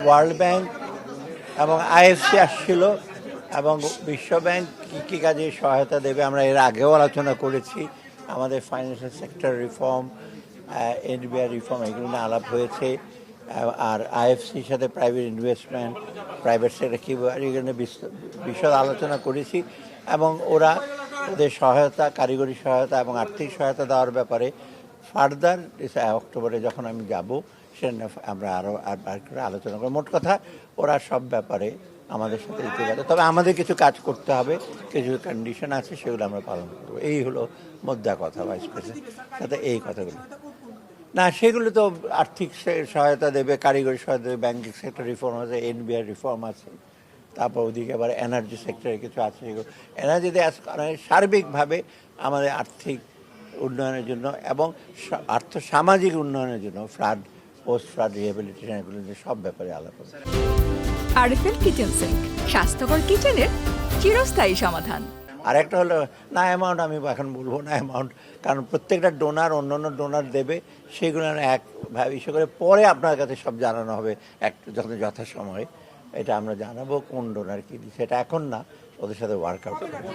World bank এবং IFC আসছিল এবং বিশ্ব ব্যাংক কী কী কাজে সহায়তা দেবে আমরা এর আগেও আলোচনা করেছি। আমাদের financial sector reform, NBR reform এগুলো নিয়ে আলাপ হয়েছে। আর আইএফসির সাথে প্রাইভেট ইনভেস্টমেন্ট, প্রাইভেট সেক্টর কী এগুলো বিশদ আলোচনা করেছি এবং ওদের সহায়তা, কারিগরি সহায়তা এবং আর্থিক সহায়তা দেওয়ার ব্যাপারে ফার্দার অক্টোবরে যখন আমি যাব সেটা আমরা আরও করে আলোচনা করব। মোট কথা ওরা সব ব্যাপারে আমাদের সাথে দিতে পারে, তবে আমাদের কিছু কাজ করতে হবে, কিছু কন্ডিশন আছে, সেগুলো আমরা পালন করবো। এই হলো মোদ্দা কথা ভাইস প্রেসিডেন্ট সাথে এই কথাগুলো। না, সেগুলো তো আর্থিক সহায়তা দেবে, কারিগরি সহায়তা দেবে, ব্যাংকিং সেক্টর রিফর্ম আছে, এনবিআর রিফর্ম আছে, তারপর ওদিকে আবার এনার্জি সেক্টরে কিছু আছে। সেগুলো এনার্জিতে সার্বিকভাবে আমাদের আর্থিক উন্নয়নের জন্য এবং সামাজিক উন্নয়নের জন্য ফ্লাড, পোস্ট ফ্লাড রিহ্যাবিলিটেশন, এগুলো সব ব্যাপারে আলাপ হবে। আরএফএল কিচেন সিঙ্ক, স্বাস্থ্যকর কিচেনের চিরস্থায়ী সমাধান। আর একটা হলো না অ্যামাউন্ট, আমি এখন বলবো না অ্যামাউন্ট, কারণ প্রত্যেকটা ডোনার অন্য ডোনার দেবে, সেগুলো একভাবে ইস্যু করে পরে আপনার কাছে সব জানানো হবে যখন যথাসময়ে এটা আমরা জানাবো কোন ডোনার কী দিচ্ছে। এটা এখন না, ওদের সাথে ওয়ার্কআউট করবো।